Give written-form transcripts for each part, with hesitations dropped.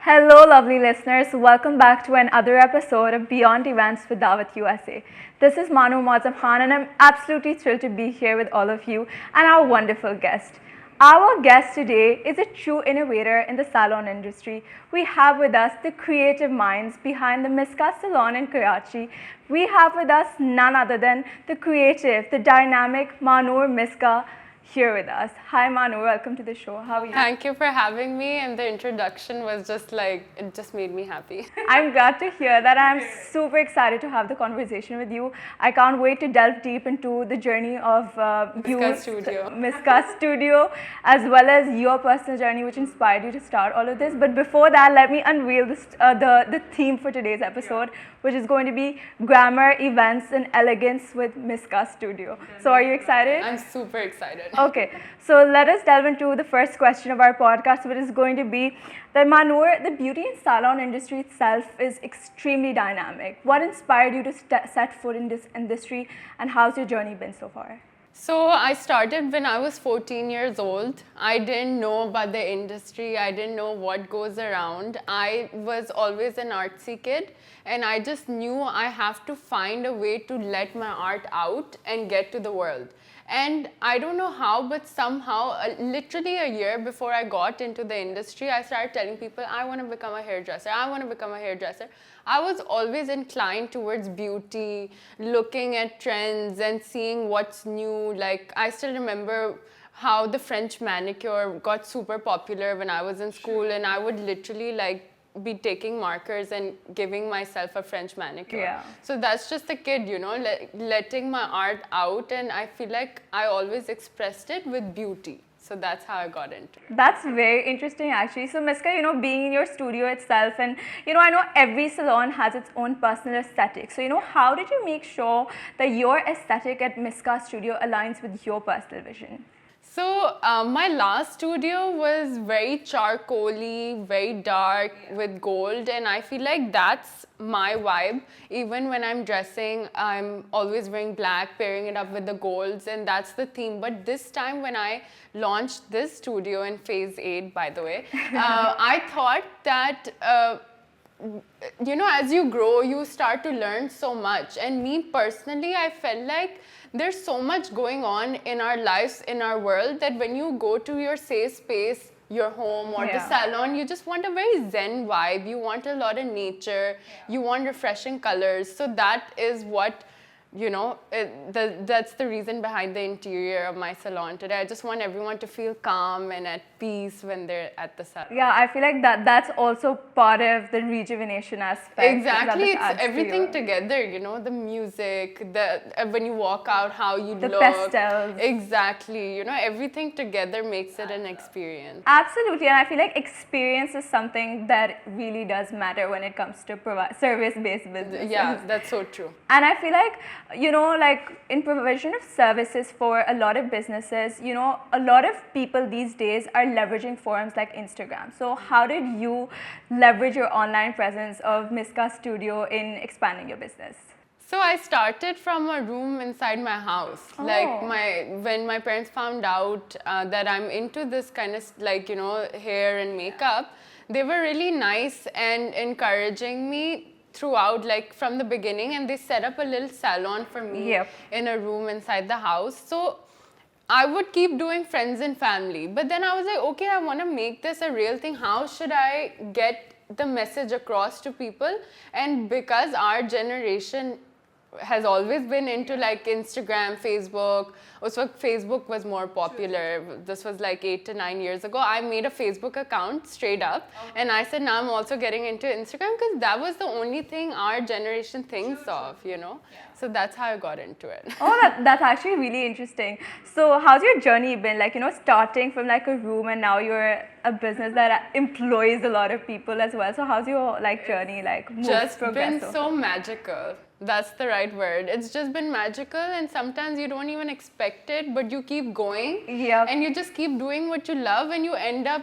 Hello, lovely listeners. Welcome back to another episode of Beyond Events with Dawat USA. This is Manu Mozam Khan, and I'm absolutely thrilled to be here with all of you and our wonderful guest. Our guest today is a true innovator in the salon industry. We have with us the creative minds behind the Mizka Salon in Karachi. We have with us none other than the creative, the dynamic Mahnoor Mizka here with us. Hi Manu, welcome to the show. How are you? Thank you for having me, and the introduction was just like, it just made me happy. I'm glad to hear that. I'm super excited to have the conversation with you. I can't wait to delve deep into the journey of Mizka Studio, as well as your personal journey which inspired you to start all of this. But before that, let me unveil the theme for today's episode, which is going to be glamour, events, and elegance with Mizka Studio. So are you excited? I'm super excited. Okay, so let us delve into the first question of our podcast, which is going to be that Mahnoor, the beauty and salon industry itself is extremely dynamic. What inspired you to set foot in this industry, and how's your journey been so far? So I started when I was 14 years old. I didn't know about the industry. I didn't know what goes around. I was always an artsy kid, and I just knew I have to find a way to let my art out and get to the world. And I don't know how, but somehow, literally a year before I got into the industry, I started telling people, I want to become a hairdresser. I want to become a hairdresser. I was always inclined towards beauty, looking at trends and seeing what's new. Like, I still remember how the French manicure got super popular when I was in school, and I would literally be taking markers and giving myself a French manicure. Yeah. So that's just a kid, letting my art out, and I feel like I always expressed it with beauty. So that's how I got into it. That's very interesting actually. So Mizka, being in your studio itself, and I know every salon has its own personal aesthetic. So how did you make sure that your aesthetic at Mizka Studio aligns with your personal vision? So my last studio was very charcoaly, very dark with gold, and I feel like that's my vibe. Even when I'm dressing, I'm always wearing black, pairing it up with the golds, and that's the theme. But this time when I launched this studio in Phase 8, by the way, I thought that as you grow, you start to learn so much. And me personally, I felt like there's so much going on in our lives, in our world, that when you go to your safe space, your home or the salon, you just want a very zen vibe. You want a lot of nature. You want refreshing colors. So that is what that's the reason behind the interior of my salon today. I just want everyone to feel calm and at peace when they're at the salon. Yeah, I feel like that's also part of the rejuvenation aspect. Exactly, it's everything together, the music, when you walk out, how you look. The pastels. Exactly, everything together makes it an experience. Absolutely, and I feel like experience is something that really does matter when it comes to service-based business. Yeah, that's so true. And I feel like in provision of services for a lot of businesses, a lot of people these days are leveraging forums like Instagram. So how did you leverage your online presence of Mizka Studio in expanding your business? So I started from a room inside my house. When my parents found out that I'm into this kind of hair and makeup, they were really nice and encouraging me throughout, from the beginning, and they set up a little salon for me in a room inside the house. So I would keep doing friends and family, but then I was like, okay, I want to make this a real thing. How should I get the message across to people? And because our generation has always been into Instagram, Facebook. Also, Facebook was more popular. This was 8 to 9 years ago. I made a Facebook account straight up, and I said, now I'm also getting into Instagram because that was the only thing our generation thinks of, So that's how I got into it. Oh, that's actually really interesting. So how's your journey been? Starting from a room, and now you're a business that employs a lot of people as well. So how's your journey just been so magical. That's the right word. It's just been magical, and sometimes you don't even expect it, but you keep going. Yep. And you just keep doing what you love, and you end up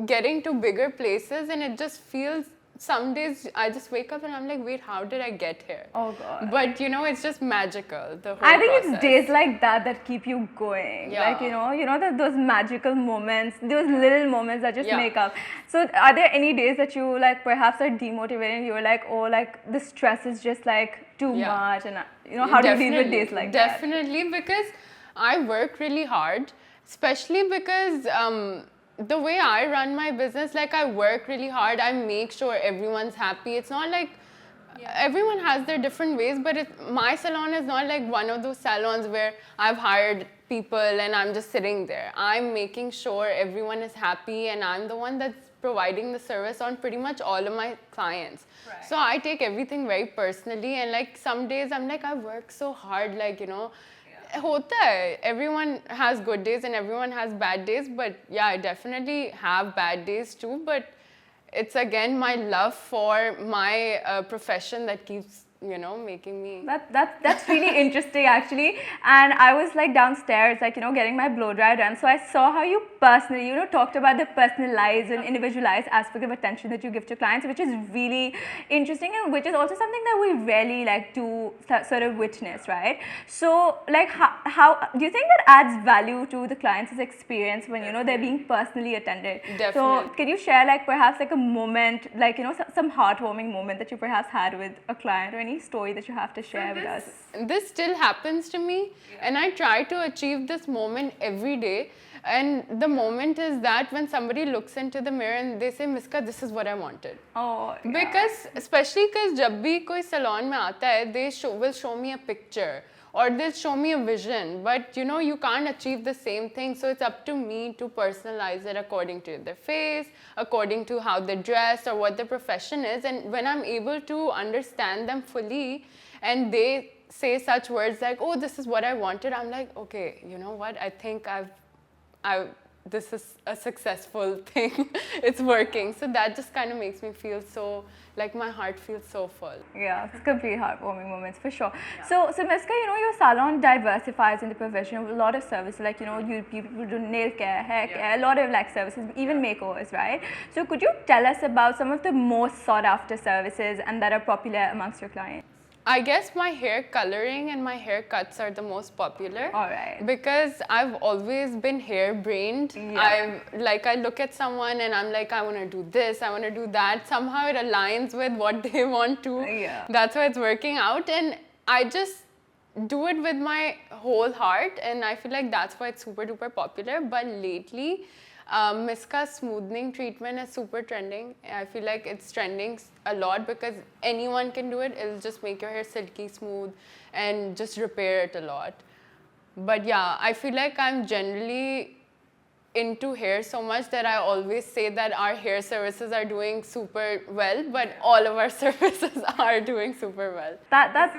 getting to bigger places, and it just feels some days I just wake up and I'm like, wait, how did I get here? Oh God. But you know, it's just magical, the whole I think process. it's days like that that keep you going. Yeah. Like, those magical moments, those little moments that just Yeah. make up. So are there any days that you like perhaps are demotivated? You're like, oh, like the stress is just like too Yeah. much, and how do you deal with days like that? Definitely, because I work really hard, especially because the way I run my business, like I work really hard. I make sure everyone's happy. It's not like everyone has their different ways, but my salon is not like one of those salons where I've hired people and I'm just sitting there. I'm making sure everyone is happy, and I'm the one that's providing the service on pretty much all of my clients. Right. So I take everything very personally, and like some days I'm like, I work so hard, like, hota hai. Everyone has good days and everyone has bad days, but yeah, I definitely have bad days too, but it's again my love for my profession that keeps making me. That's really interesting actually. And I was like downstairs, like getting my blow dry done. So I saw how you personally, talked about the personalized and individualized aspect of attention that you give to clients, which is really interesting, and which is also something that we rarely like to sort of witness, right? So like how do you think that adds value to the client's experience when they're being personally attended? Definitely. So can you share like perhaps like a moment, like some heartwarming moment that you perhaps had with a client, or any story that you have to share with us? This still happens to me, and I try to achieve this moment every day. And the moment is that when somebody looks into the mirror and they say, Mizka, this is what I wanted. Oh, yeah. Because, especially because जब भी कोई salon में आता है, they will show me a picture, or they'll show me a vision, but you can't achieve the same thing, so it's up to me to personalize it according to their face, according to how they're dressed or what their profession is. And when I'm able to understand them fully and they say such words like, oh, this is what I wanted, I'm like, okay, you know what, I think this is a successful thing. It's working. So that just kind of makes me feel so, like my heart feels so full. Yeah, it's complete heartwarming moments for sure. Yeah. So Mizka, your salon diversifies in the provision of a lot of services, like people do nail care, hair care, a lot of like services, even makeovers, right? So could you tell us about some of the most sought after services and that are popular amongst your clients? I guess my hair coloring and my hair cuts are the most popular. All right. Because I've always been hair-brained. Yeah. I look at someone and I'm like, I want to do this, I want to do that. Somehow it aligns with what they want to. Yeah. That's why it's working out. And I just do it with my whole heart. And I feel like that's why it's super duper popular. But lately, Mizka smoothing treatment is super trending. I feel like it's trending a lot because anyone can do it. It'll just make your hair silky smooth and just repair it a lot. But yeah, I feel like I'm generally into hair so much that I always say that our hair services are doing super well, but all of our services are doing super well. That's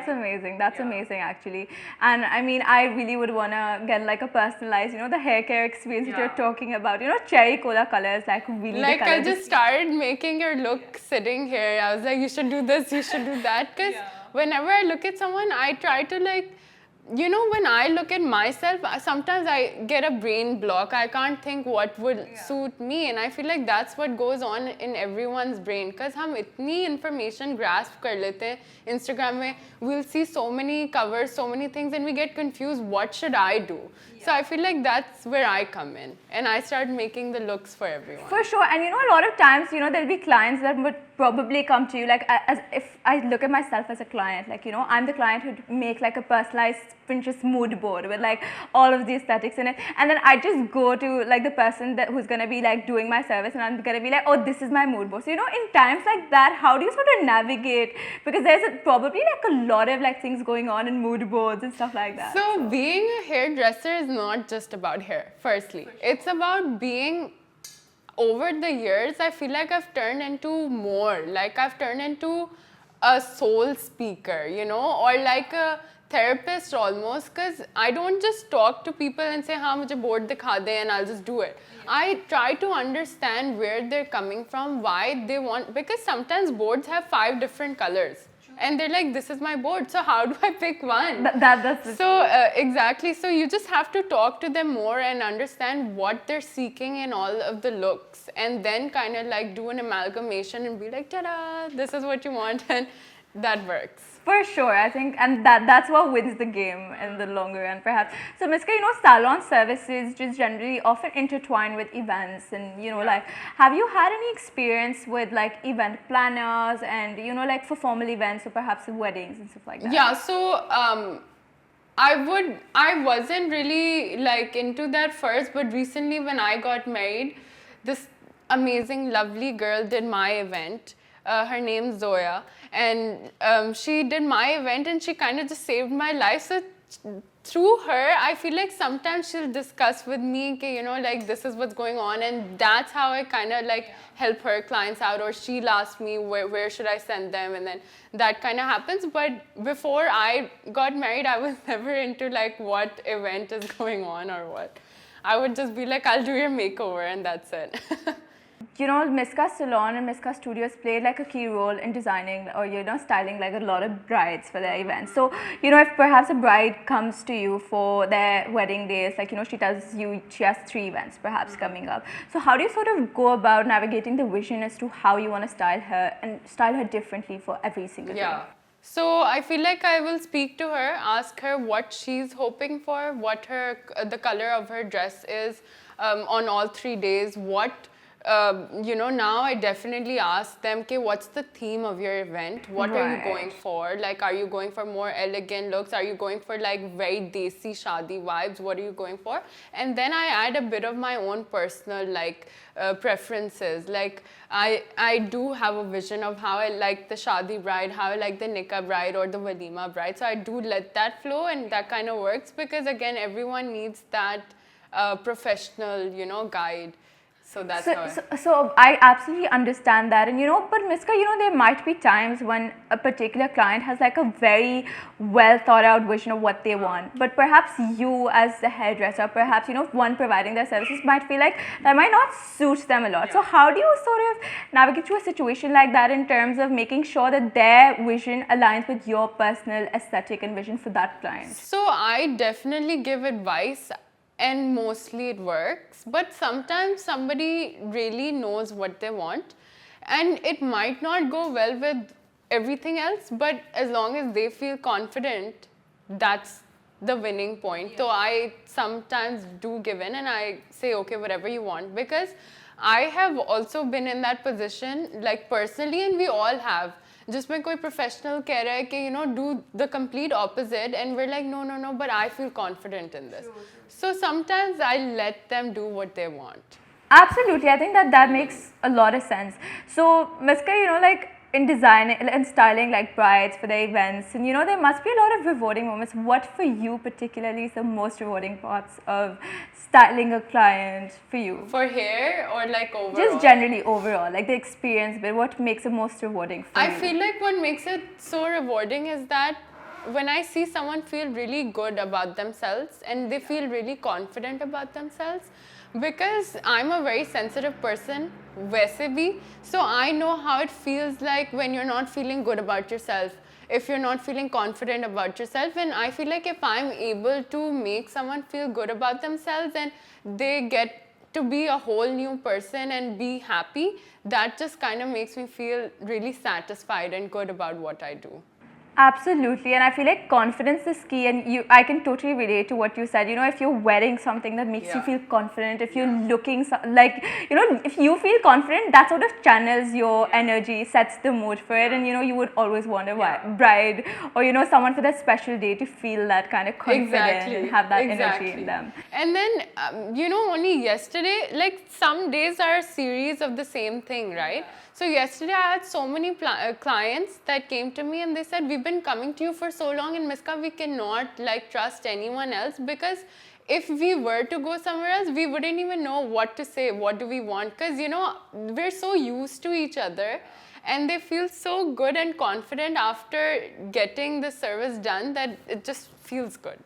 amazing. That's amazing actually. And I mean, I really would wanna get like a personalized, the hair care experience that you're talking about. Cherry cola colors, like really. Like the colors I just started making your look sitting here. I was like, you should do this, you should do that. Because whenever I look at someone, I try to like, when I look at myself, sometimes I get a brain block. I can't think what would suit me, and I feel like that's what goes on in everyone's brain. Because हम इतनी information grasp कर लेते हैं Instagram में, we'll see so many covers, so many things, and we get confused. What should I do? So I feel like that's where I come in, and I start making the looks for everyone. For sure, and a lot of times, there'll be clients that would probably come to you, like as if I look at myself as a client, like I'm the client who'd make like a personalized Pinterest mood board with like all of the aesthetics in it, and then I just go to like the person who's gonna be like doing my service, and I'm gonna be like, oh, this is my mood board. So in times like that, how do you sort of navigate, because there's probably like a lot of like things going on in mood boards and stuff like that. So being a hairdresser is not just about hair, firstly. It's about being, over the years, I feel like I've turned into more. Like I've turned into a soul speaker, or like a therapist almost, because I don't just talk to people and say, हाँ मुझे board दिखा दे, and I'll just do it. I try to understand where they're coming from, why they want, because sometimes boards have 5 different colors. and they're like, this is my board, so how do I pick one? That's So exactly, so you just have to talk to them more and understand what they're seeking in all of the looks, and then kind of like do an amalgamation and be like, ta-da, this is what you want, and that works. For sure, I think, and that's what wins the game in the longer run, perhaps. So, Mizka, salon services just generally often intertwine with events, and like, have you had any experience with like event planners and like for formal events or perhaps weddings and stuff like that? Yeah, so I wasn't really like into that first, but recently when I got married, this amazing, lovely girl did my event. Her name's Zoya, and she did my event, and she kind of just saved my life. So through her, I feel like sometimes she'll discuss with me, like this is what's going on, and that's how I kind of like help her clients out, or she'll ask me where should I send them, and then that kind of happens. But before I got married, I was never into like what event is going on or what. I would just be like, I'll do your makeover, and that's it. Mizka Salon and Mizka Studios played like a key role in designing or styling like a lot of brides for their events. So if perhaps a bride comes to you for their wedding days, like she tells you she has 3 events perhaps coming up. So how do you sort of go about navigating the vision as to how you want to style her and style her differently for every single day? So I feel like I will speak to her, ask her what she's hoping for, what the color of her dress is on all 3 days, what now I definitely ask them, okay, what's the theme of your event? What are you going for? Like, are you going for more elegant looks? Are you going for like very desi shadi vibes? What are you going for? And then I add a bit of my own personal like preferences. Like I do have a vision of how I like the shadi bride, how I like the nikah bride or the walima bride. So I do let that flow, and that kind of works because again, everyone needs that professional, guide. So that's so I absolutely understand that, and but Mizka, there might be times when a particular client has like a very well thought out vision of what they want, but perhaps you as the hairdresser, perhaps one providing their services might feel like that might not suit them a lot. So how do you sort of navigate through a situation like that in terms of making sure that their vision aligns with your personal aesthetic and vision for that client? So I definitely give advice, and mostly it works, but sometimes somebody really knows what they want, and it might not go well with everything else, but as long as they feel confident, that's the winning point. So I sometimes do give in and I say, okay, whatever you want, because I have also been in that position, like personally, and we all have. जिसमें कोई professional कह रहा है कि do the complete opposite, and we're like no, but I feel confident in this. So sometimes I let them do what they want. Absolutely, I think that makes a lot of sense. So Mizka, like in designing and styling like brides for their events, and there must be a lot of rewarding moments. What for you particularly is the most rewarding parts of styling a client for you? For hair or like overall? Just generally overall, like the experience, but what makes it most rewarding for you? I feel like what makes it so rewarding is that when I see someone feel really good about themselves and they feel really confident about themselves, because I'm a very sensitive person, वैसे भी, so I know how it feels like when you're not feeling good about yourself, if you're not feeling confident about yourself. And I feel like if I'm able to make someone feel good about themselves and they get to be a whole new person and be happy, that just kind of makes me feel really satisfied and good about what I do. Absolutely, and I feel like confidence is key, and I can totally relate to what you said. If you're wearing something that makes you feel confident, if you're looking like, if you feel confident, that sort of channels your energy, sets the mood for it, and you would always want a bride or someone for that special day to feel that kind of confidence and have that energy in them. And then only yesterday, like some days are a series of the same thing, right? So yesterday I had so many clients that came to me and they said, we've been coming to you for so long in Mizka, we cannot like trust anyone else, because if we were to go somewhere else, we wouldn't even know what to say, what do we want, because we're so used to each other, and they feel so good and confident after getting the service done that it just feels good,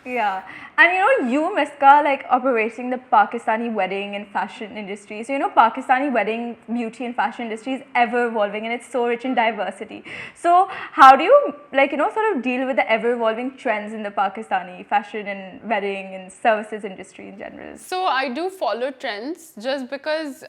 Yeah, and you, Miska, like operating the Pakistani wedding and fashion industry. So, Pakistani wedding, beauty, and fashion industry is ever evolving and it's so rich in diversity. So, how do you, like, sort of deal with the ever evolving trends in the Pakistani fashion and wedding and services industry in general? So I do follow trends just because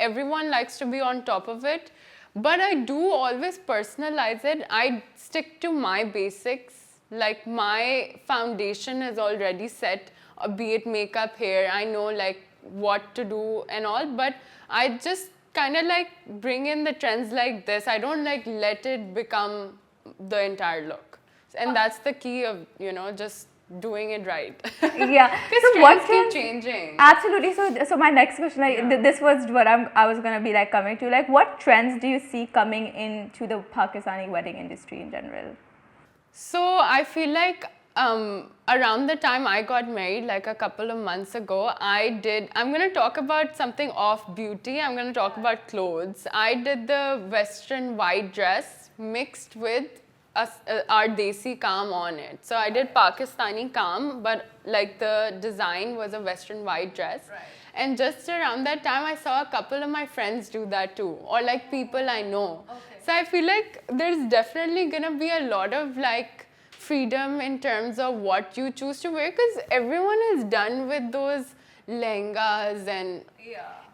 everyone likes to be on top of it. But I do always personalize it. I stick to my basics. Like my foundation is already set, be it makeup, hair. I know like what to do and all. But I just kind of like bring in the trends like this. I don't like let it become the entire look. And that's the key of, just doing it right. Yeah. Because So trends keep changing. Absolutely. So my next question, like this was what I was gonna be like coming to. Like, what trends do you see coming into the Pakistani wedding industry in general? So I feel like around the time I got married, like a couple of months ago, I'm going to talk about something off beauty. I'm going to talk about clothes. I did the Western white dress mixed with our Desi Kam on it. So I did Pakistani Kam, but like the design was a Western white dress. Right. And just around that time, I saw a couple of my friends do that too, or like people I know. Okay. So I feel like there's definitely gonna be a lot of like freedom in terms of what you choose to wear, because everyone is done with those lehengas and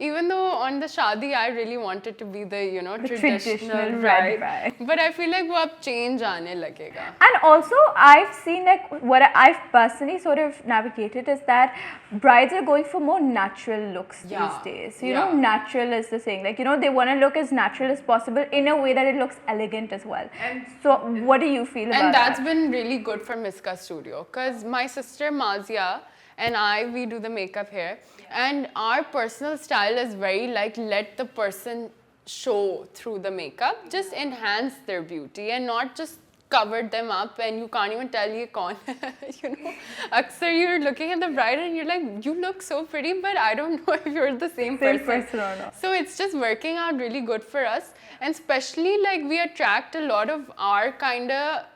even though on the shadi I really wanted to be the traditional red bride, but I feel like wo ab change aane lagega. And also I've seen like what I've personally sort of navigated is that brides are going for more natural looks these days. You know, natural is the thing. Like, they want to look as natural as possible in a way that it looks elegant as well. And so what do you feel about that? And that's been really good for Mizka Studio, because my sister Mazia and we do the makeup here. And our personal style is very like, let the person show through the makeup, just enhance their beauty and not just cover them up and you can't even tell ye kaun hai. Aksar you're looking at the bride and you're like, you look so pretty, but I don't know if you're the same person or not. So it's just working out really good for us. And especially like we attract a lot of our kind of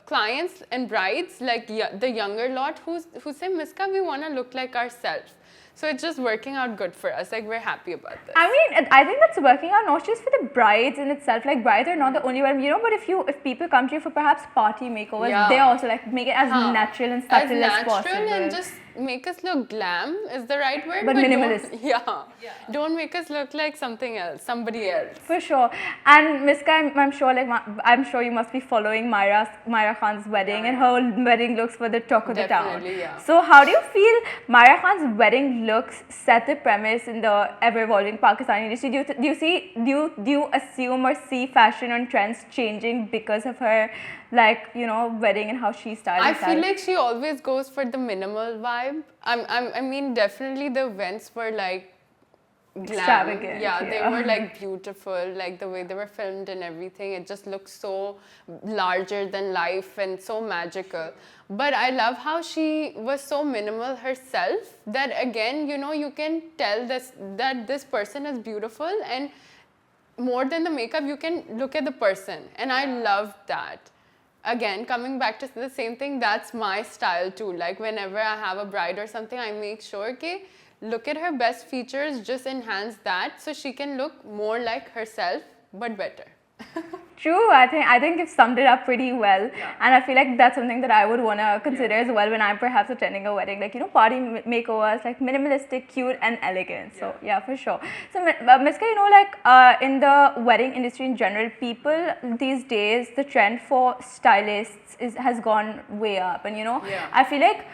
clients and brides, like the younger lot who say, Mizka, we want to look like ourselves. So it's just working out good for us. Like, we're happy about this. I mean, I think that's working out not just for the brides in itself. Like, brides are not the only one, but if people come to you for perhaps party makeovers, they also like make it as natural and subtle as possible. And just make us look glam is the right word, but minimalist. Don't make us look like something else, somebody else. For sure. And Mizka, I'm sure you must be following Myra Khan's wedding, and her wedding looks for the talk of the town. So how do you feel Myra Khan's wedding looks set the premise in the ever-evolving Pakistani industry? Do you assume or see fashion and trends changing because of her, like, wedding and how she styled herself? I feel like she always goes for the minimal vibe. I mean, definitely the events were like glam. Extravagant. Yeah, they were like beautiful, like the way they were filmed and everything. It just looked so larger than life and so magical. But I love how she was so minimal herself that again, you can tell that this person is beautiful, and more than the makeup, you can look at the person. And I loved that. Again, coming back to the same thing, that's my style too. Like whenever I have a bride or something, I make sure, okay, look at her best features, just enhance that so she can look more like herself, but better. True, I think you've summed it up pretty well, and I feel like that's something that I would want to consider as well when I'm perhaps attending a wedding. Like, party makeovers, like minimalistic, cute, and elegant. So yeah, for sure. So Mizka, like in the wedding industry in general, people these days, the trend for stylists has gone way up, and I feel like.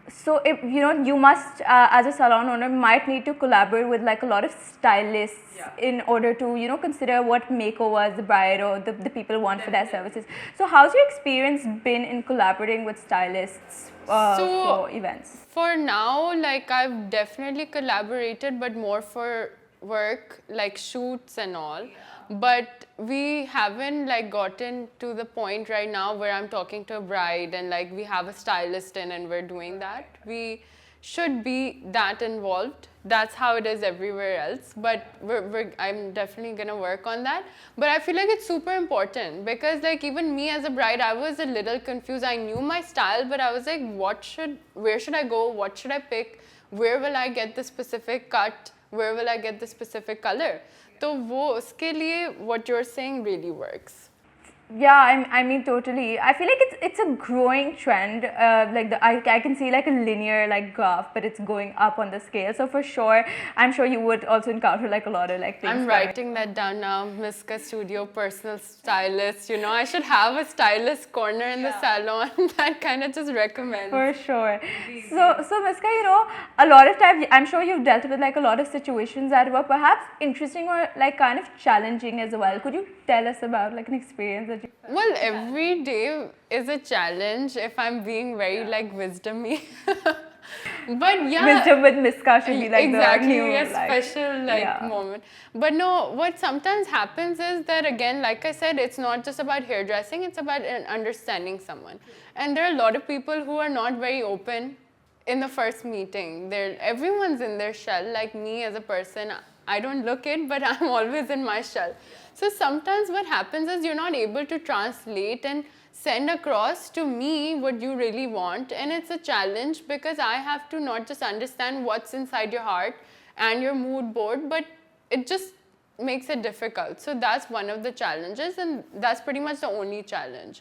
So if you must as a salon owner might need to collaborate with like a lot of stylists in order to consider what makeovers the bride or the people want for their services. So how's your experience been in collaborating with stylists for events? For now, like I've definitely collaborated, but more for work, like shoots and all. But we haven't like gotten to the point right now where I'm talking to a bride and like we have a stylist in and we're doing that. should be that involved. That's how it is everywhere else. But I'm definitely gonna work on that. But I feel like it's super important because like even me as a bride, I was a little confused. I knew my style, but I was like, where should I go? What should I pick? Where will I get the specific cut? Where will I get the specific color? So wo uske liye what you're saying really works. Yeah, I mean totally. I feel like it's a growing trend. Like I can see like a linear like graph, but it's going up on the scale. So for sure, I'm sure you would also encounter like a lot of like things. I'm writing that down now. Mizka Studio personal stylist. You know, I should have a stylist corner in the salon that kind of just recommends. For sure. So Mizka, you know, a lot of times I'm sure you've dealt with like a lot of situations that were perhaps interesting or like kind of challenging as well. Could you tell us about like an experience that you? Well, every day is a challenge if I'm being very like wisdomy. But yeah, Wisdom with Mizka should be like exactly, the new a special like moment. But no, what sometimes happens is that again, like I said, it's not just about hairdressing, it's about understanding someone. And there are a lot of people who are not very open in the first meeting. Everyone's in their shell. Like me as a person, I don't look it, but I'm always in my shell. So sometimes what happens is you're not able to translate and send across to me what you really want. And it's a challenge because I have to not just understand what's inside your heart and your mood board, but it just makes it difficult. So that's one of the challenges, and that's pretty much the only challenge.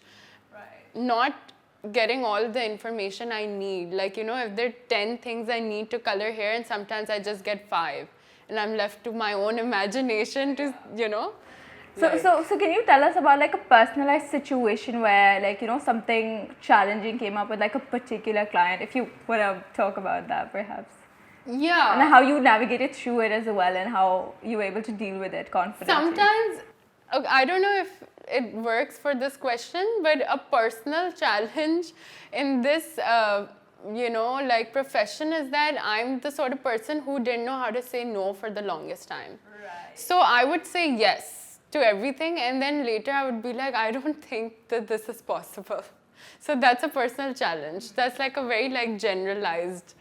Right. Not getting all the information I need. Like, you know, if there are 10 things I need to color hair, and sometimes I just get 5. And I'm left to my own imagination to, you know. So can you tell us about like a personalized situation where like, you know, something challenging came up with like a particular client, if you want to talk about that perhaps? Yeah. And how you navigated through it as well and how you were able to deal with it confidently. Sometimes, I don't know if it works for this question, but a personal challenge in this you know, like profession is that I'm the sort of person who didn't know how to say no for the longest time. Right. So I would say yes to everything, and then later I would be like, I don't think that this is possible. So that's a personal challenge. That's like a very like generalized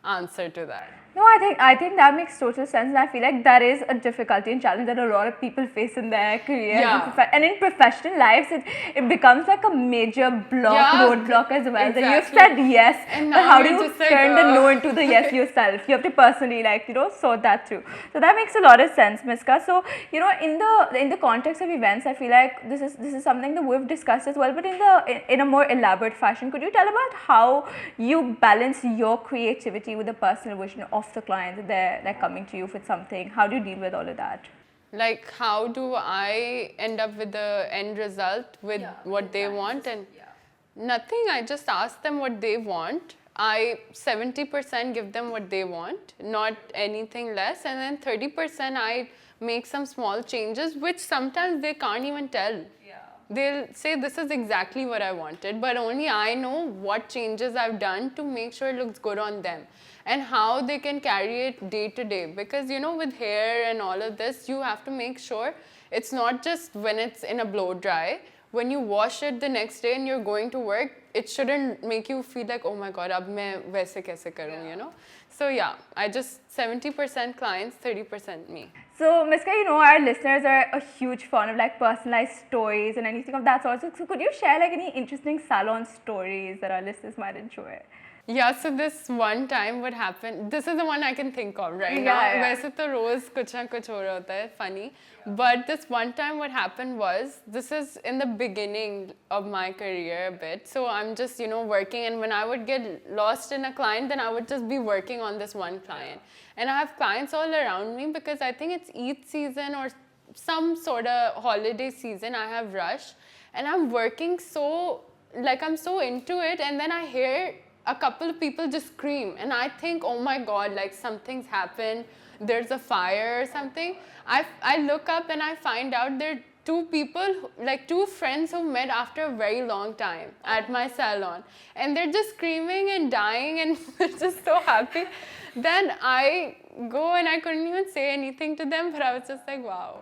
answer to that. No, I think that makes total sense, and I feel like that is a difficulty and challenge that a lot of people face in their career. Yeah. And in professional lives, it becomes like a major roadblock as well. Exactly. That you've said yes, and but how do you you turn the no into the yes yourself? You have to personally like, you know, sort that through. So that makes a lot of sense, Mizka. So, you know, in the context of events, I feel like this is something that we've discussed as well, but in a more elaborate fashion. Could you tell about how you balance your creativity with the personal vision of the client that they're coming to you with something? How do you deal with all of that? Like, how do I end up with the end result with what they want? And nothing. I just ask them what they want. I 70% give them what they want, not anything less, and then 30% I make some small changes, which sometimes they can't even tell. They'll say this is exactly what I wanted, but only I know what changes I've done to make sure it looks good on them and how they can carry it day to day. Because, you know, with hair and all of this, you have to make sure it's not just when it's in a blow dry. When you wash it the next day and you're going to work, it shouldn't make you feel like, oh my God, ab main waise kaise karoon, you know? So yeah, I just 70% clients, 30% me. So Mizka, you know, our listeners are a huge fan of like personalized stories and anything of that sort. So could you share like any interesting salon stories that our listeners might enjoy? Yeah, so this one time what happened, this is the one I can think of right now. वैसे तो रोज कुछ ना कुछ हो रहा होता है, funny. But this one time what happened was, this is in the beginning of my career a bit. So I'm just, you know, working, and when I would get lost in a client, then I would just be working on this one client. And I have clients all around me because I think it's Eid season or some sort of holiday season. I have rush and I'm working so, like I'm so into it, and then I hear a couple of people just scream and I think, oh my God, like something's happened, there's a fire or something. I look up and I find out there are two people, like two friends who met after a very long time at my salon, and they're just screaming and dying and they're just so happy. Then I go and I couldn't even say anything to them, but I was just like, wow.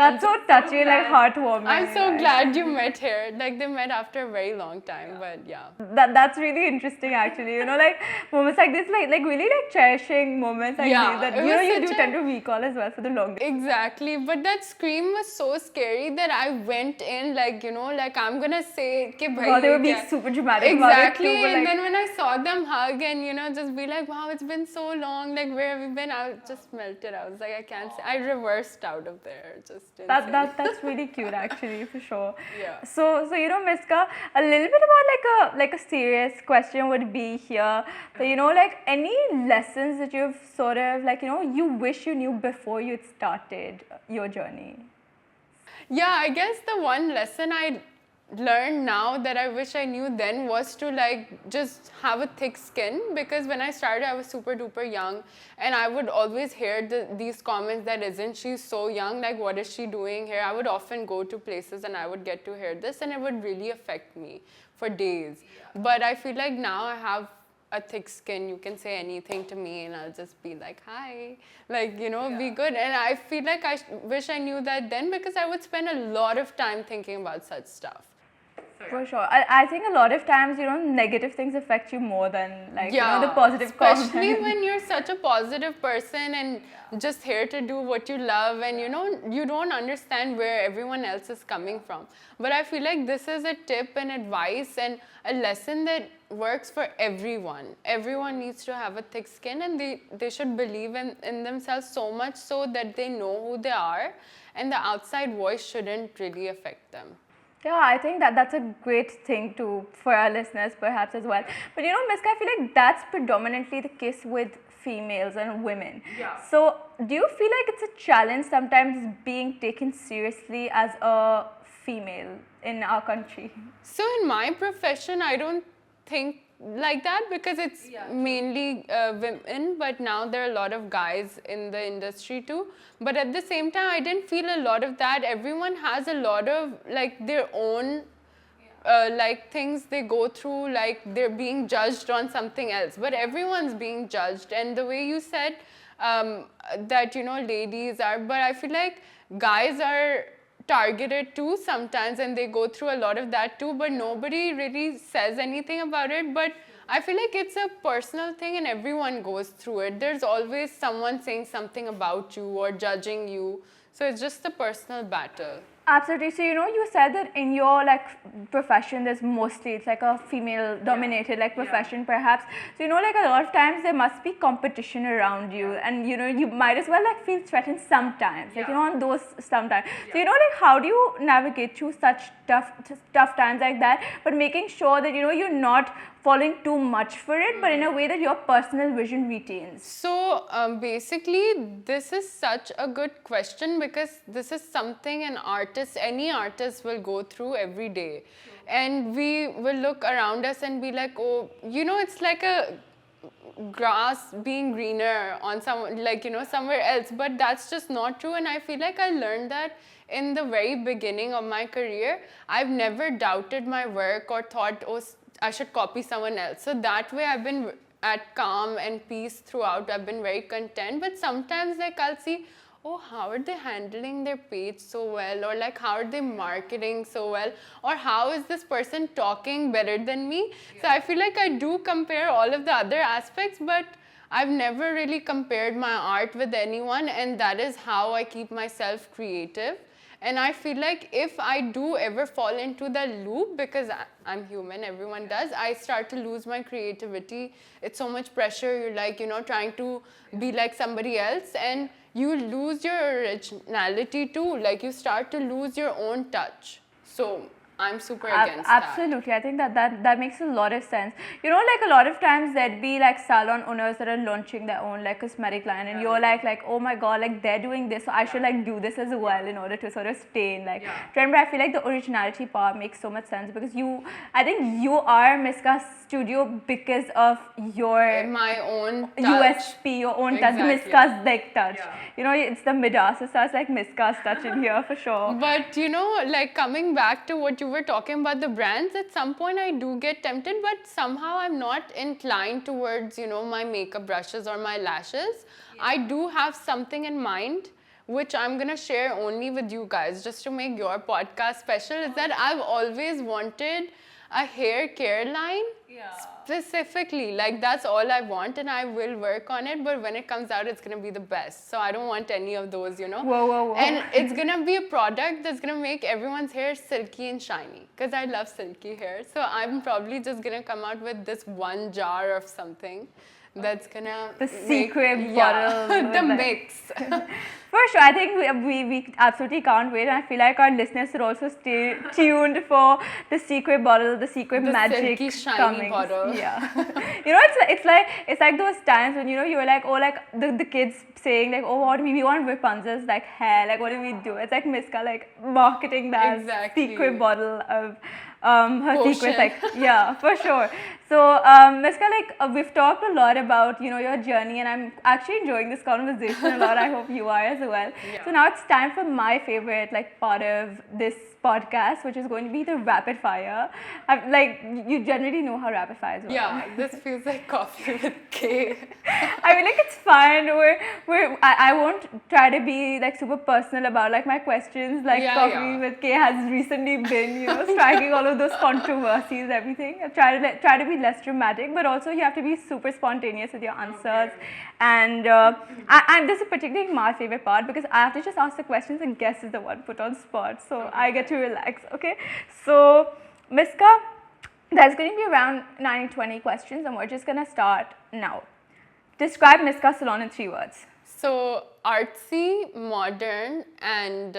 That's so touchy, like heartwarming. I'm so glad you met here. Like they met after a very long time, but yeah. That's really interesting, actually. You know, like moments like this, like really like cherishing moments like Yeah, these that it you know was you such do a- tend to recall as well for the longest. Exactly, but that scream was so scary that I went in like, you know, like I'm gonna say कि भाई Wow, they ये were being क्या- super dramatic Exactly, about it too, but and like, then when I saw them hug and you know just be like, wow, it's been so long, like where have you been? I just melted. I was like, I can't say. I reversed out of there. Just that's really cute, actually, for sure. Yeah. So you know, Mizka, a little bit about like a serious question would be here. So you know, like any lessons that you've sort of like you know you wish you knew before you started your journey. Yeah, I guess the one lesson I learned now that I wish I knew then was to like just have a thick skin, because when I started I was super duper young and I would always hear these comments that isn't she so young, like what is she doing here? I would often go to places and I would get to hear this and it would really affect me for days. But I feel like now I have a thick skin, you can say anything to me and I'll just be like, hi, like, you know, be good. And I feel like I wish I knew that then, because I would spend a lot of time thinking about such stuff. For sure. I think a lot of times, you know, negative things affect you more than like, you know, the positive especially content. when you're such a positive person and just here to do what you love, and you know, you don't understand where everyone else is coming from. But I feel like this is a tip and advice and a lesson that works for everyone. Everyone needs to have a thick skin and they should believe in themselves so much so that they know who they are and the outside voice shouldn't really affect them. Yeah, I think that's a great thing for our listeners perhaps as well. But you know, Mizka, I feel like that's predominantly the case with females and women. Yeah. So do you feel like it's a challenge sometimes being taken seriously as a female in our country? So in my profession, I don't think like that, because it's mainly women, but now there are a lot of guys in the industry too. But at the same time, I didn't feel a lot of that. Everyone has a lot of like their own like things they go through, like they're being judged on something else, but everyone's being judged. And the way you said that, you know, ladies are, but I feel like guys are targeted too sometimes and they go through a lot of that too, but nobody really says anything about it. But I feel like it's a personal thing and everyone goes through it. There's always someone saying something about you or judging you, so it's just a personal battle. Absolutely. So, you know, you said that in your like profession, there's mostly, it's like a female dominated like profession perhaps. So, you know, like a lot of times there must be competition around you and, you know, you might as well like feel threatened sometimes, like, you know, on those sometimes. So, you know, like how do you navigate through such tough times like that, but making sure that, you know, you're not falling too much for it, but in a way that your personal vision retains? So basically, this is such a good question, because this is something any artist will go through every day. And we will look around us and be like, oh, you know, it's like a grass being greener on like, you know, somewhere else, but that's just not true. And I feel like I learned that in the very beginning of my career. I've never doubted my work or thought, oh, I should copy someone else. So that way I've been at calm and peace throughout. I've been very content. But sometimes like I'll see, oh, how are they handling their page so well? Or like, how are they marketing so well? Or how is this person talking better than me? Yeah. So I feel like I do compare all of the other aspects, but I've never really compared my art with anyone. And that is how I keep myself creative. And I feel like if I do ever fall into the loop, because I'm human, everyone does, I start to lose my creativity. It's so much pressure. You're like, you know, trying to be like somebody else, and you lose your originality too. Like you start to lose your own touch. So I'm super against absolutely. that. I think that makes a lot of sense. You know, like a lot of times there'd be like salon owners that are launching their own like cosmetic line, and you're like, oh my god, like they're doing this, so I should like do this as well in order to sort of stay in like trend. But I feel like the originality part makes so much sense, because I think you are Mizka's studio because of your my own touch. USP, your own touch, Mizka's like touch. You know, it's the Midas, so it's like Mizka's touch in here for sure. But you know, like coming back to what you were talking about the brands, at some point I do get tempted, but somehow I'm not inclined towards, you know, my makeup brushes or my lashes. I do have something in mind which I'm gonna share only with you guys, just to make your podcast special, is that I've always wanted a hair care line. Specifically, like that's all I want, and I will work on it, but when it comes out, it's gonna be the best. So I don't want any of those, you know. Whoa. And it's gonna be a product that's gonna make everyone's hair silky and shiny, because I love silky hair. So I'm probably just gonna come out with this one jar of something that's gonna the secret bottle. The mix. For sure, I think we absolutely can't wait, and I feel like our listeners should also stay tuned for the secret bottle, the secret The magic silky, shiny coming. bottle. Yeah, you know, it's like those times when, you know, you were like, oh, like the kids saying like, oh, what we want Rapunzel's like hair, like what do we do? It's like Mizka like marketing that Exactly. secret bottle of her Potion. secrets, like, yeah, for sure. So, Mizka, like, we've talked a lot about, you know, your journey, and I'm actually enjoying this conversation a lot. I hope you are as well. Yeah. So now it's time for my favorite, like, part of this podcast, which is going to be the rapid fire. Like, you generally know how rapid fires work. Yeah, this feels like coffee with K. I mean, like, it's fine. I won't try to be like super personal about like my questions. Like, Coffee with K has recently been, you know, striking all of those controversies, everything. I try to be less dramatic, but also you have to be super spontaneous with your answers. Okay. And this is particularly my favorite part, because I have to just ask the questions and guess is the one put on spot. So I get to relax. Okay. So, Mizka, there's going to be around 9-20 questions, and we're just going to start now. Describe Mizka Salon in 3 words. So, artsy, modern, and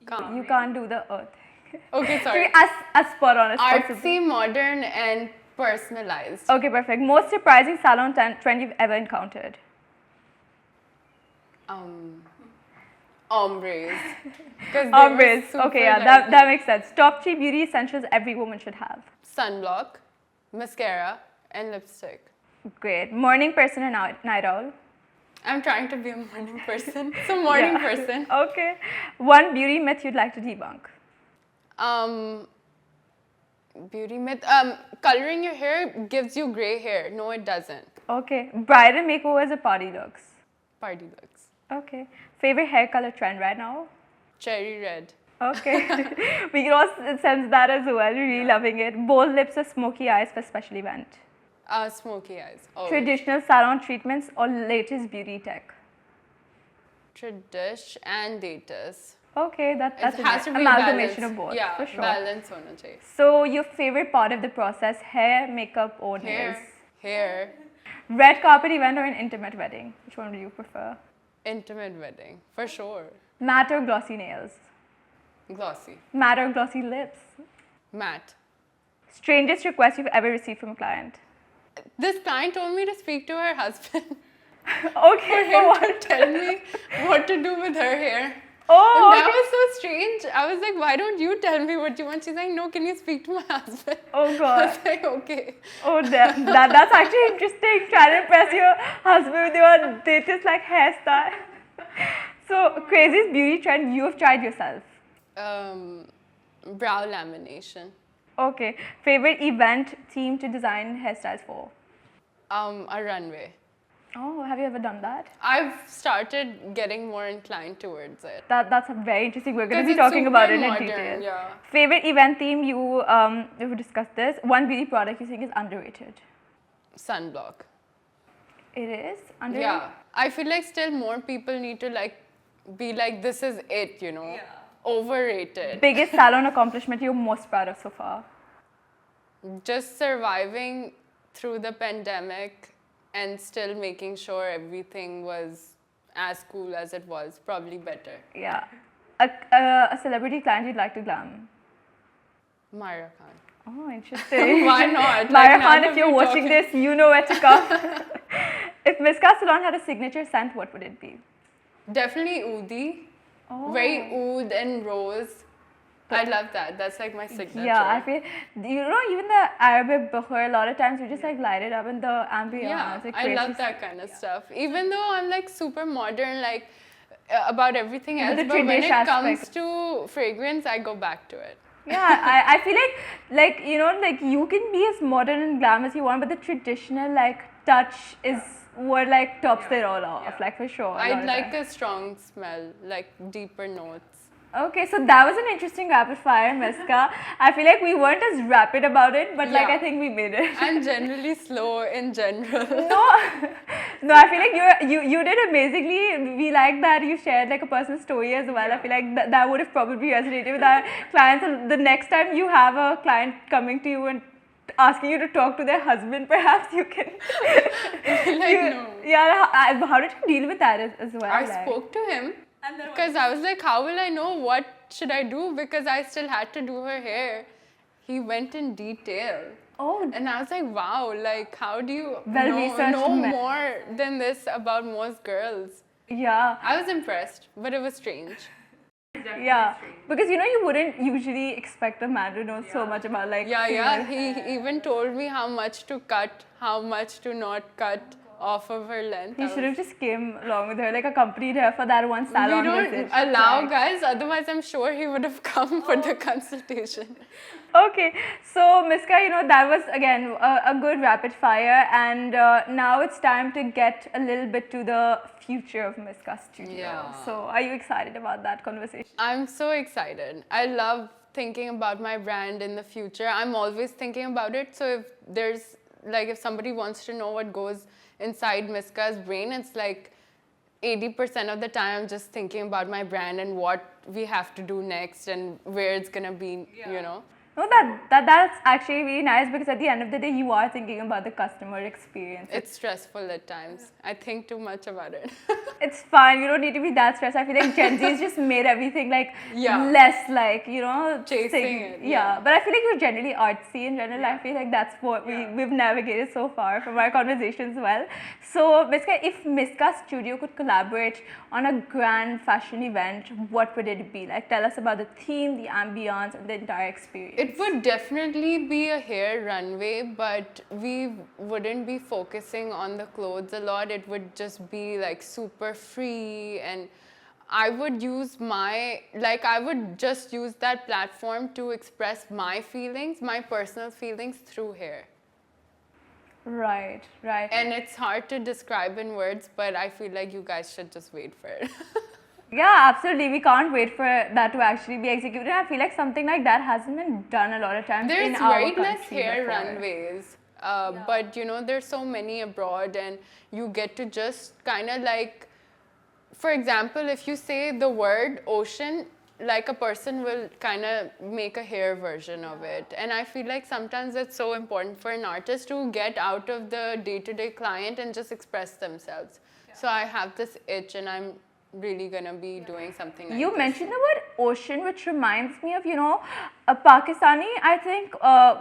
calm. You can't do the earth. Okay, sorry. As spot on as possible. Artsy, modern, and personalized. Okay, perfect. Most surprising salon trend you've ever encountered? Ombres. Ombres. Okay, yeah, that makes sense. Top 3 beauty essentials every woman should have. Sunblock, mascara, and lipstick. Great. Morning person or night owl? I'm trying to be a morning person. So morning person. Okay. One beauty myth you'd like to debunk? Beauty myth. Coloring your hair gives you gray hair. No, it doesn't. Okay. Bridal makeovers or party looks? Party looks. Okay. Favorite hair color trend right now? Cherry red. Okay. We can all sense that as well. Really loving it. Bold lips or smoky eyes for special event? Smoky eyes. Oh. Traditional salon treatments or latest beauty tech? Tradish and latest. Okay, that's It has to an be amalgamation balance. of both. Yeah, for sure. balance hona chahiye. So, your favorite part of the process, hair, makeup, or nails? Hair. Red carpet event or an intimate wedding? Which one do you prefer? Intimate wedding, for sure. Matte or glossy nails? Glossy. Matte or glossy lips? Matte. Strangest request you've ever received from a client? This client told me to speak to her husband. Okay, For him to tell me what to do with her hair. Oh, And that was so strange. I was like, why don't you tell me what you want? She's like, no, can you speak to my husband? Oh, I God. was like, okay. Oh, that's actually interesting. Trying to impress your husband with your latest like hairstyle. So, craziest beauty trend you've tried yourself? Brow lamination. Okay. Favorite event theme to design hairstyles for? A runway. Oh, have you ever done that? I've started getting more inclined towards it. That's very interesting. We're going to 'Cause be it's talking about it super in modern, detail. yeah. Favorite event theme we've discussed this. One beauty product you think is underrated? Sunblock. It is underrated. Yeah. I feel like still more people need to like be like, this is it, you know. Yeah. Overrated. Biggest salon accomplishment you're most proud of so far? Just surviving through the pandemic and still making sure everything was as cool as it was, probably better. Yeah. A celebrity client you'd like to glam? Myra Khan. Oh, interesting. Why not? Myra Like, Khan, now if you're that we're watching talking- this, you know where to come. If Mizka Salon had a signature scent, what would it be? Definitely oudi. Oh. Very oud and rose. I love that. That's like my signature. Yeah, I feel, you know, even the Arabic bukhar, a lot of times we just like light it up in the ambience. Yeah, like I love that kind of stuff. Even though I'm like super modern, like about everything else, the but when it tradish comes aspect. to fragrance, I go back to it. Yeah, I feel like, you know, like you can be as modern and glam as you want, but the traditional, like, touch is what like tops it all off, like for sure. I'd like a strong smell, like deeper notes. Okay, so that was an interesting rapid fire, Mizka. I feel like we weren't as rapid about it, but like I think we made it. I'm generally slow in general. No, I feel like you did amazingly. We like that you shared like a personal story as well. I feel like that would have probably resonated with our clients. So the next time you have a client coming to you and asking you to talk to their husband, perhaps you can. No. Yeah, how did you deal with that as well? I spoke to him. Because I was like, how will I know what should I do? Because I still had to do her hair. He went in detail. Oh. And I was like, wow, like how do you know more than this about most girls? Yeah. I was impressed, but it was strange. Yeah, because you wouldn't usually expect a man to know so much about like. Yeah. He even told me how much to cut, how much to not cut off of her length. He should have just came along with her, like accompanied her for that one salon visit. We don't allow guys, otherwise I'm sure he would have come for the consultation. Okay, so Mizka, that was again a good rapid fire, and now it's time to get a little bit to the future of Mizka Studio. Yeah. So are you excited about that conversation? I'm so excited. I love thinking about my brand in the future. I'm always thinking about it. So if somebody wants to know what goes inside Mizka's brain, it's like 80% of the time I'm just thinking about my brand and what we have to do next and where it's gonna be, No, that's actually really nice, because at the end of the day, you are thinking about the customer experience. It's stressful at times. I think too much about it. It's fine. You don't need to be that stressed. I feel like Gen Z's just made everything like less like, chasing it. Yeah, but I feel like you're generally artsy in general. I feel like that's what we've navigated so far from our conversations well. So, Mizka, if Mizka Studio could collaborate on a grand fashion event, what would it be? Like, tell us about the theme, the ambience, and the entire experience. It would definitely be a hair runway, but we wouldn't be focusing on the clothes a lot. It would just be like super free, and I would just use that platform to express my feelings, my personal feelings through hair. Right. And it's hard to describe in words, but I feel like you guys should just wait for it. Yeah, absolutely. We can't wait for that to actually be executed. I feel like something like that hasn't been done a lot of times in our country. There's weightless hair runways, but there's so many abroad, and you get to just kind of like, for example, if you say the word ocean, like a person will kind of make a hair version of it. And I feel like sometimes it's so important for an artist to get out of the day-to-day client and just express themselves. Yeah. So I have this itch, and I'm really gonna be doing something like You mentioned the word ocean, which reminds me of, a Pakistani, I think,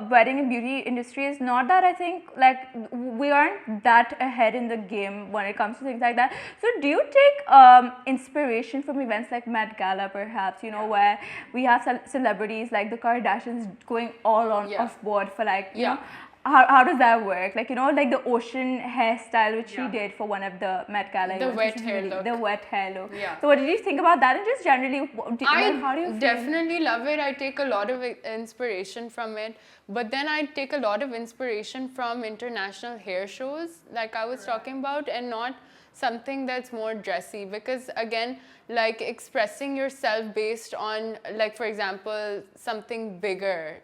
wedding and beauty industry is not that, I think, like, we aren't that ahead in the game when it comes to things like that. So do you take inspiration from events like Met Gala, perhaps, where we have celebrities like the Kardashians going all on off board for like, you know, how does that work? Like, like the ocean hairstyle which she did for one of the Met Gala. The wet hair look. The wet hair look. Yeah. So what did you think about that, and just generally, how do you feel? I definitely love it. I take a lot of inspiration from it. But then I take a lot of inspiration from international hair shows like I was talking about, and not something that's more dressy, because again, like expressing yourself based on, like, for example, something bigger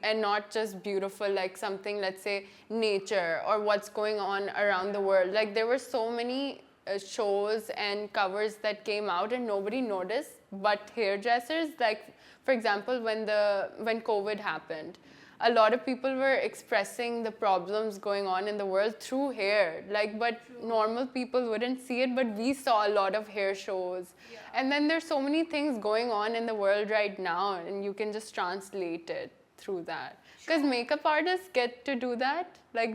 and not just beautiful, like something, let's say, nature or what's going on around the world. Like, there were so many shows and covers that came out and nobody noticed but hairdressers. Like, for example, when COVID happened, a lot of people were expressing the problems going on in the world through hair, like, but normal people wouldn't see it, but we saw a lot of hair shows. And then there's so many things going on in the world right now, and you can just translate it through that, because makeup artists get to do that. Like,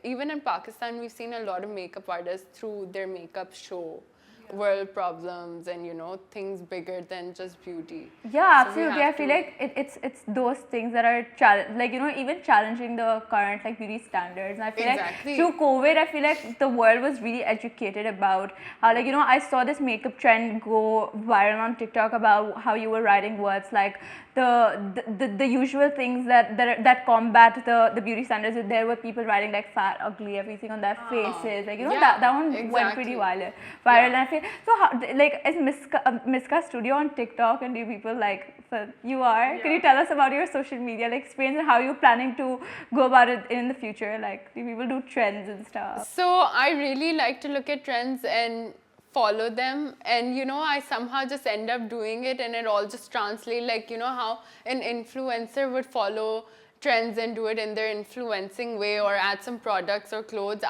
even in Pakistan, we've seen a lot of makeup artists through their makeup show world problems and, you know, things bigger than just beauty. Yeah, So we absolutely. have I feel to- like it's those things that are like, you know, even challenging the current like beauty standards. And I feel Exactly. like through COVID, I feel like the world was really educated about how, like, you know, I saw this makeup trend go viral on TikTok about how you were writing words like the usual things that combat the beauty standards. There were people writing like fat, ugly, everything on their faces. Like, you know, Yeah, that one went pretty exactly. viral. Yeah. And I feel so. How, like, is Mizka Studio on TikTok, and do people like? So you are. Can you tell us about your social media like experience and how you're planning to go about it in the future? Like, do people do trends and stuff? So I really like to look at trends and follow them, and you know, I somehow just end up doing it, and it all just translates. Like, you know how an influencer would follow trends and do it in their influencing way, or add some products or clothes.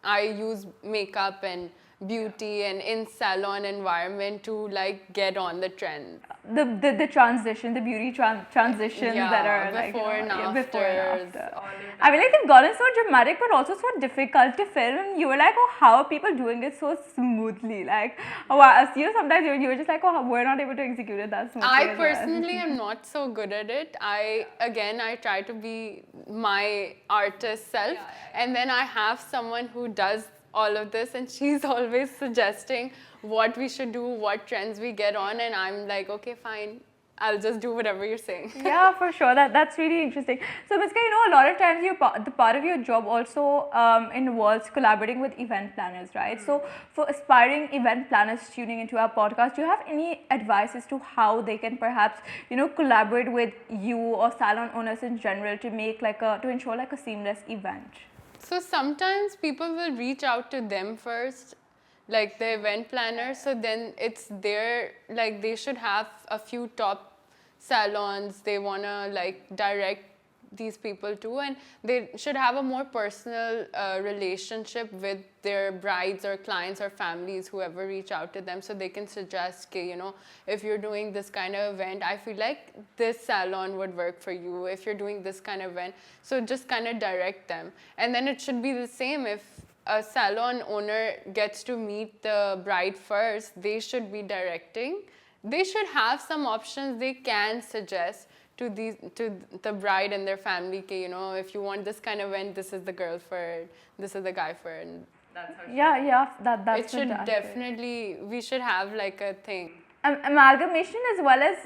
I use makeup and beauty and in salon environment to like get on the trend. The transition, the beauty transitions that are like, you before know, and before and afters, after. all of I mean, like, they've gotten so dramatic, but also so difficult to film. You were like, oh, how are people doing it so smoothly? Like, oh, wow. You know, sometimes you were just like, oh, we're not able to execute it that smoothly. I as well. personally am not so good at it. I try to be my artist self, and then I have someone who does all of this, and she's always suggesting what we should do, what trends we get on, and I'm like, okay, fine, I'll just do whatever you're saying. Yeah, for sure. That's really interesting. So, Mizka, you know, a lot of times the part of your job also involves collaborating with event planners, right? So, for aspiring event planners tuning into our podcast, do you have any advice as to how they can perhaps, you know, collaborate with you or salon owners in general to make like to ensure like a seamless event? So sometimes people will reach out to them first, like the event planner. So then it's their, like they should have a few top salons they want to like direct these people to, and they should have a more personal relationship with their brides or clients or families, whoever reach out to them, so they can suggest, okay, you know, if you're doing this kind of event, I feel like this salon would work for you. If you're doing this kind of event, so just kind of direct them. And then it should be the same. If a salon owner gets to meet the bride first, they should be directing. They should have some options they can suggest to the bride and their family. Okay, you know, if you want this kind of event, this is the girl for it, this is the guy for it. And that's how That's it should fantastic. definitely, we should have like a thing. Amalgamation as well as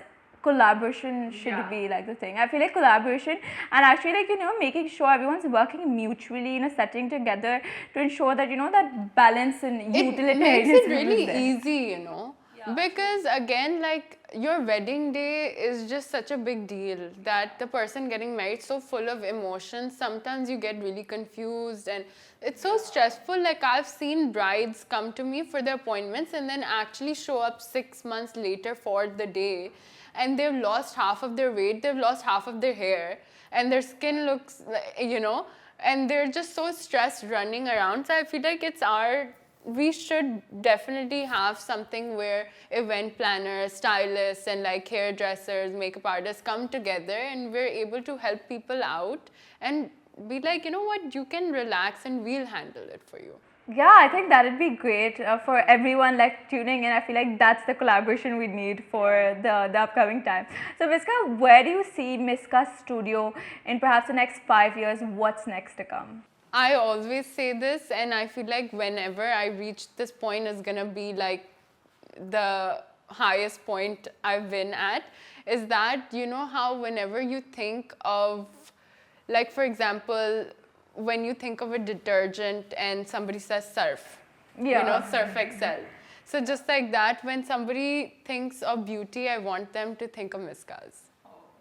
collaboration should be like the thing. I feel like collaboration and actually, like, you know, making sure everyone's working mutually in a setting together to ensure that, you know, that balance and It utilitarianism makes it is really there. easy, you know. Because again, like your wedding day is just such a big deal that the person getting married so full of emotions, sometimes you get really confused and it's so stressful. Like I've seen brides come to me for their appointments and then actually show up 6 months later for the day, and they've lost half of their weight, they've lost half of their hair, and their skin looks, you know, and they're just so stressed running around. So I feel like we should definitely have something where event planners, stylists, and like hairdressers, makeup artists come together and we're able to help people out and be like, you know what, you can relax and we'll handle it for you. Yeah, I think that would be great for everyone like tuning in. I feel like that's the collaboration we need for the upcoming time. So, Mizka, where do you see Mizka Studio in perhaps the next 5 years? What's next to come? I always say this, and I feel like whenever I reach this point is gonna be like the highest point I've been at, is that, you know how whenever you think of, like for example, when you think of a detergent and somebody says Surf, you know, Surf Excel. So just like that, when somebody thinks of beauty, I want them to think of Mizka's.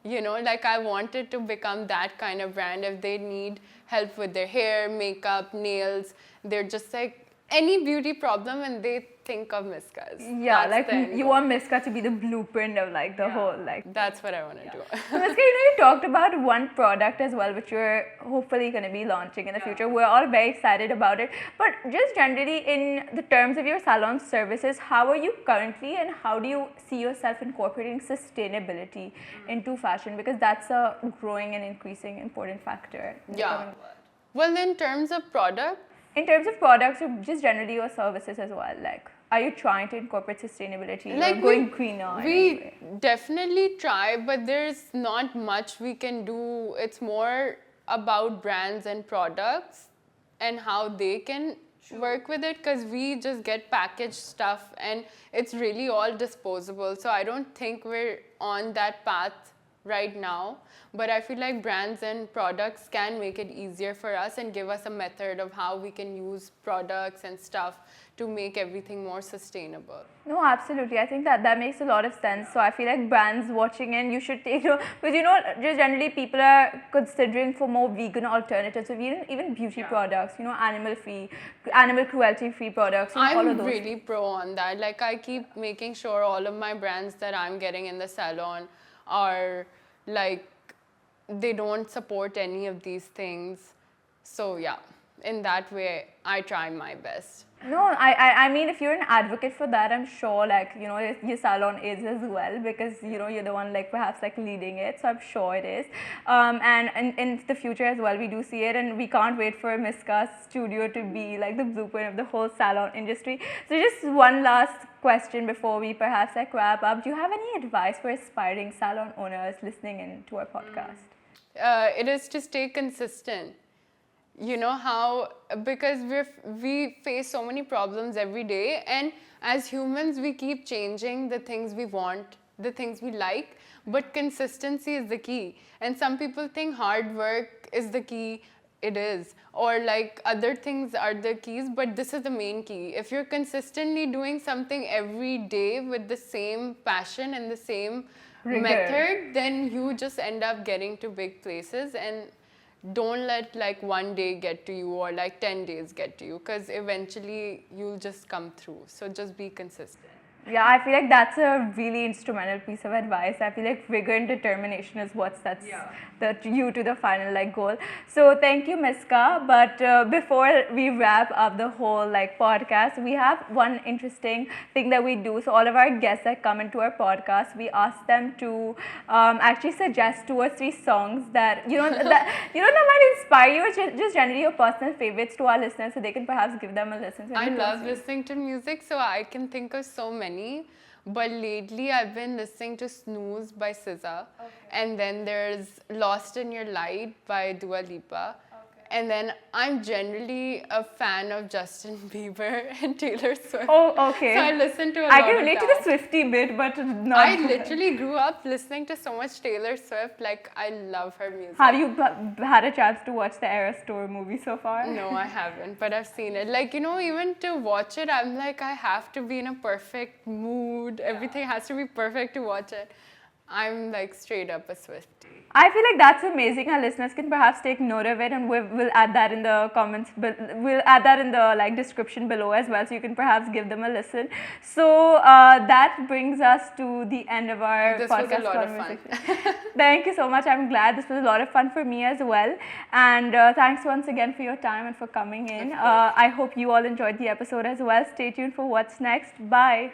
You know, like I want it to become that kind of brand. If they need help with their hair, makeup, nails, they're just like any beauty problem and they think of Mizka's. Yeah, That's like you want Mizka to be the blueprint of like the whole like. That's what I want to do. So, Mizka, you know, you talked about one product as well, which you're hopefully going to be launching in the future. We're all very excited about it. But just generally, in the terms of your salon services, how are you currently and how do you see yourself incorporating sustainability into fashion? Because that's a growing and increasing important factor. Well, in terms of product, In terms of products or just generally your services as well, like, are you trying to incorporate sustainability Like or going greener? in any we way? definitely try, but there's not much we can do. It's more about brands and products and how they can work with it, because we just get packaged stuff and it's really all disposable. So I don't think we're on that path right now, but I feel like brands and products can make it easier for us and give us a method of how we can use products and stuff to make everything more sustainable. No, absolutely. I think that makes a lot of sense. So I feel like brands watching in, you should take, because just generally people are considering for more vegan alternatives. So even beauty products, animal free, animal cruelty free products, all of I'm those. really pro on that. Like, I keep making sure all of my brands that I'm getting in the salon are like, they don't support any of these things. So yeah, in that way, I try my best. No, I mean, if you're an advocate for that, I'm sure, like, your salon is as well, because, you're the one, like, perhaps, like, leading it. So I'm sure it is. And in the future as well, we do see it. And we can't wait for Mizka's studio to be, like, the blueprint of the whole salon industry. So just one last question before we perhaps, like, wrap up. Do you have any advice for aspiring salon owners listening in to our podcast? It is to stay consistent. You know how, because we face so many problems every day, and as humans we keep changing the things we want, the things we like, but consistency is the key. And some people think hard work is the key. It is, or like other things are the keys, but this is the main key. If you're consistently doing something every day with the same passion and the same method, then you just end up getting to big places. And don't let like one day get to you or like 10 days get to you, because eventually you'll just come through. So just be consistent. Yeah, I feel like that's a really instrumental piece of advice. I feel like vigor and determination is what sets you to the final like goal. So thank you, Mizka. But before we wrap up the whole like podcast, we have one interesting thing that we do. So all of our guests that come into our podcast, we ask them to actually suggest 2 or 3 songs that that might inspire you, or just generally your personal favorites to our listeners, so they can perhaps give them a listen. So I love listening to music, so I can think of so many. But lately I've been listening to Snooze by SZA, and then there's Lost in Your Light by Dua Lipa. And then I'm generally a fan of Justin Bieber and Taylor Swift. Oh, okay. So I listen to a lot I can of relate to that. the Swiftie bit, but not. I literally grew up listening to so much Taylor Swift. Like, I love her music. Have you had a chance to watch the Eras Tour movie so far? No, I haven't, but I've seen it. Like, even to watch it, I'm like, I have to be in a perfect mood. Everything has to be perfect to watch it. I'm like straight up a Swiftie. I feel like that's amazing. Our listeners can perhaps take note of it, and we'll add that in the comments. We'll add that in the like description below as well, so you can perhaps give them a listen. So that brings us to the end of our podcast. This was a lot of fun. Thank you so much. I'm glad this was a lot of fun for me as well. And thanks once again for your time and for coming in. I hope you all enjoyed the episode as well. Stay tuned for what's next. Bye.